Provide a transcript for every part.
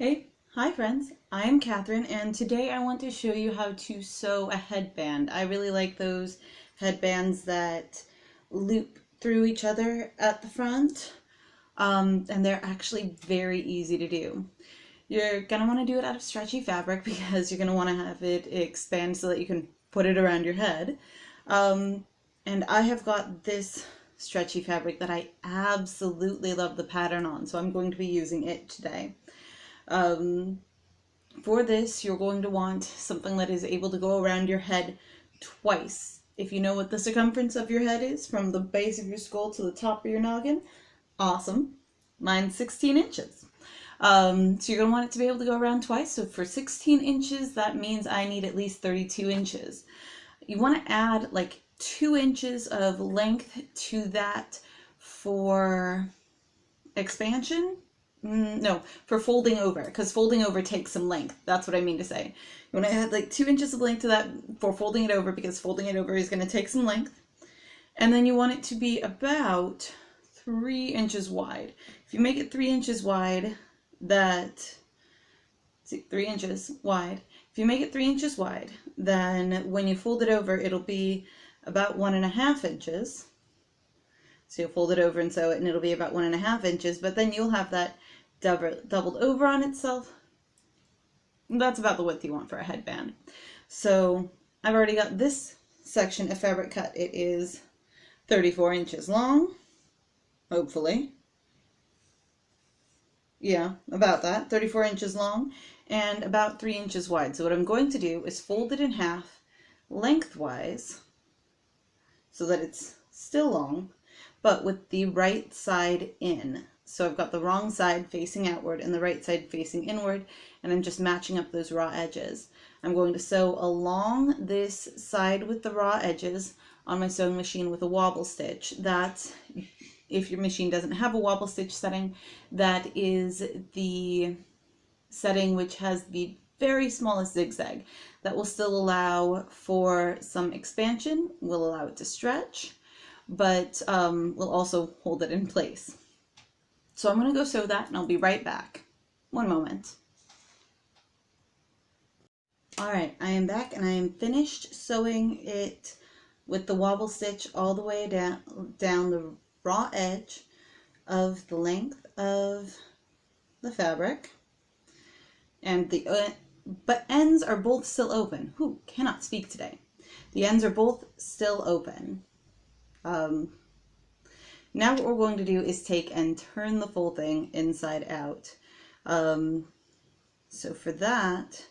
Hi friends, I'm Catherine and today I want to show you how to sew a headband. I really like those headbands that loop through each other at the front, and they're actually very easy to do. You're going to want to do it out of stretchy fabric because you're going to want to have it expand so that you can put it around your head. And I have got this stretchy fabric that I absolutely love the pattern on, so I'm going to be using it today. For this, you're going to want something that is able to go around your head twice. If you know what the circumference of your head is, from the base of your skull to the top of your noggin, awesome. Mine's 16 inches. So you're going to want it to be able to go around twice. So for 16 inches, that means I need at least 32 inches. You want to add like 2 inches of length to that for expansion. No, for folding over, because folding over takes some length. That's what I mean to say. You want to add like 2 inches of length to that for folding it over, because folding it over is going to take some length. And then you want it to be about 3 inches wide. If you make it 3 inches wide, 3 inches wide. If you make it 3 inches wide, then when you fold it over, it'll be about 1.5 inches. So you'll fold it over and sew it, and it'll be about 1.5 inches, but then you'll have that doubled over on itself. That's about the width you want for a headband. So I've already got this section of fabric cut. It is 34 inches long, hopefully. Yeah, about that, 34 inches long and about 3 inches wide. So what I'm going to do is fold it in half lengthwise so that it's still long, but with the right side in. So I've got the wrong side facing outward and the right side facing inward, and I'm just matching up those raw edges. I'm going to sew along this side with the raw edges on my sewing machine with a wobble stitch. That's, if your machine doesn't have a wobble stitch setting, that is the setting which has the very smallest zigzag. That will still allow for some expansion, will allow it to stretch, but will also hold it in place. So I'm going to go sew that and I'll be right back. One moment. Alright, I am back and I am finished sewing it with the wobble stitch all the way down the raw edge of the length of the fabric. And the but ends are both still open. Whew, cannot speak today. The ends are both still open. Now what we're going to do is take and turn the full thing inside out. So for that,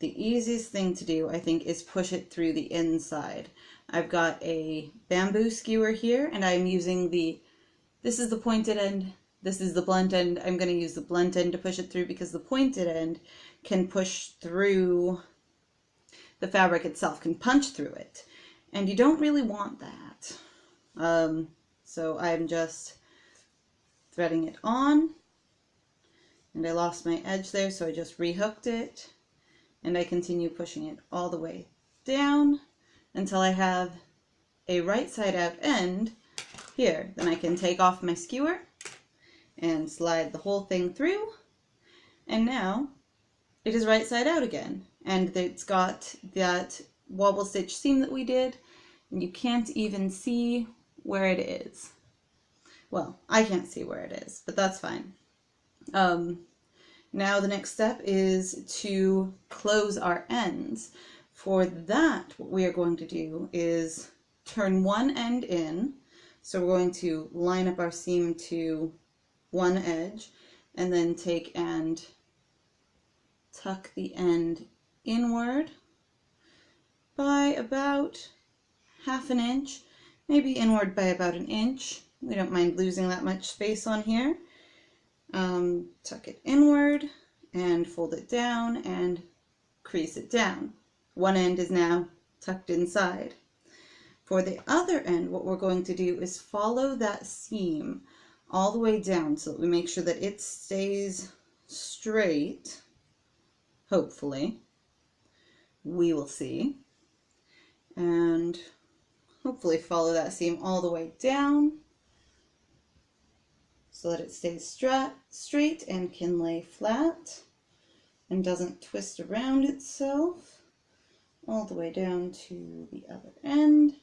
the easiest thing to do, I think, is push it through the inside. I've got a bamboo skewer here, and I'm using this is the pointed end, this is the blunt end. I'm going to use the blunt end to push it through because the pointed end can push through the fabric itself, can punch through it. And you don't really want that. So I'm just threading it on, and I lost my edge there, so I just rehooked it, and I continue pushing it all the way down until I have a right side out end here. Then I can take off my skewer and slide the whole thing through, and now it is right side out again, and it's got that wobble stitch seam that we did, and you can't even see where it is. Well, I can't see where it is, but that's fine. Now the next step is to close our ends. For that, what we are going to do is turn one end in. So we're going to line up our seam to one edge and then take and tuck the end inward by about 1/2 inch. Maybe inward by about 1 inch. We don't mind losing that much space on here. Tuck it inward and fold it down and crease it down. One end is now tucked inside. For the other end, what we're going to do is follow that seam all the way down so that we make sure that it stays straight. Hopefully. We will see. And hopefully follow that seam all the way down so that it stays straight and can lay flat and doesn't twist around itself, all the way down to the other end.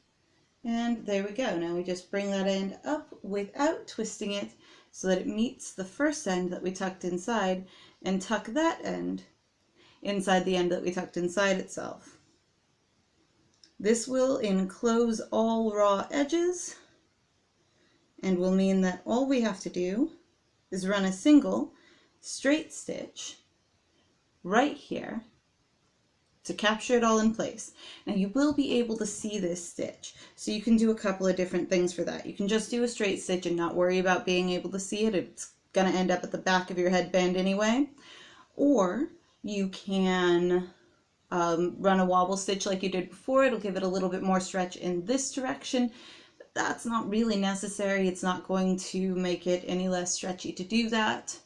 And there we go. Now we just bring that end up without twisting it so that it meets the first end that we tucked inside, and tuck that end inside the end that we tucked inside itself. This will enclose all raw edges and will mean that all we have to do is run a single straight stitch right here to capture it all in place. Now you will be able to see this stitch, so you can do a couple of different things for that. You can just do a straight stitch and not worry about being able to see it. It's going to end up at the back of your headband anyway. Or you can run a wobble stitch like you did before. It'll give it a little bit more stretch in this direction. But that's not really necessary. It's not going to make it any less stretchy to do that,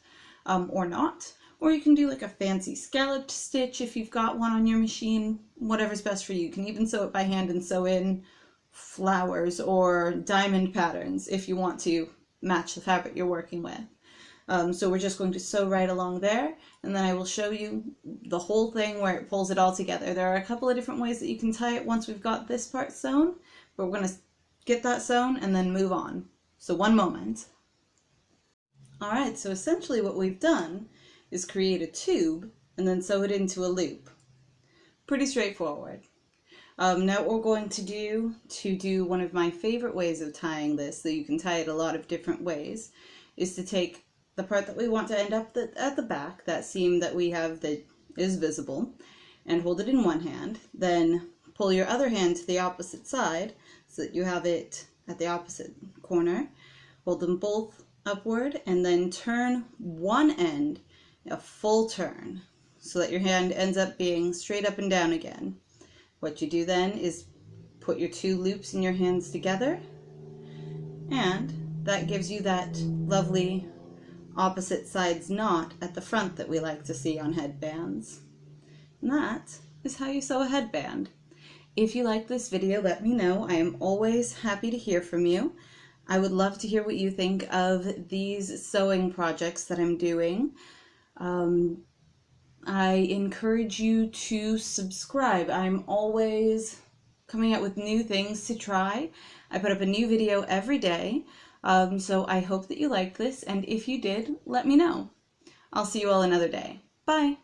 or not. Or you can do like a fancy scalloped stitch if you've got one on your machine, whatever's best for you. You can even sew it by hand and sew in flowers or diamond patterns if you want to match the fabric you're working with. So we're just going to sew right along there, and then I will show you the whole thing where it pulls it all together. There are a couple of different ways that you can tie it once we've got this part sewn, but we're going to get that sewn and then move on. So one moment. Alright, so essentially what we've done is create a tube and then sew it into a loop. Pretty straightforward. Now what we're going to do one of my favorite ways of tying this, so you can tie it a lot of different ways, is to take the part that we want to end up at the back, that seam that we have that is visible, and hold it in one hand. Then pull your other hand to the opposite side so that you have it at the opposite corner. Hold them both upward and then turn one end a full turn so that your hand ends up being straight up and down again. What you do then is put your two loops in your hands together, and that gives you that lovely opposite sides knot at the front that we like to see on headbands. And that is how you sew a headband. If you like this video, let me know. I am always happy to hear from you. I would love to hear what you think of these sewing projects that I'm doing. I encourage you to subscribe. I'm always coming out with new things to try. I put up a new video every day, so I hope that you liked this, and if you did, let me know. I'll see you all another day. Bye!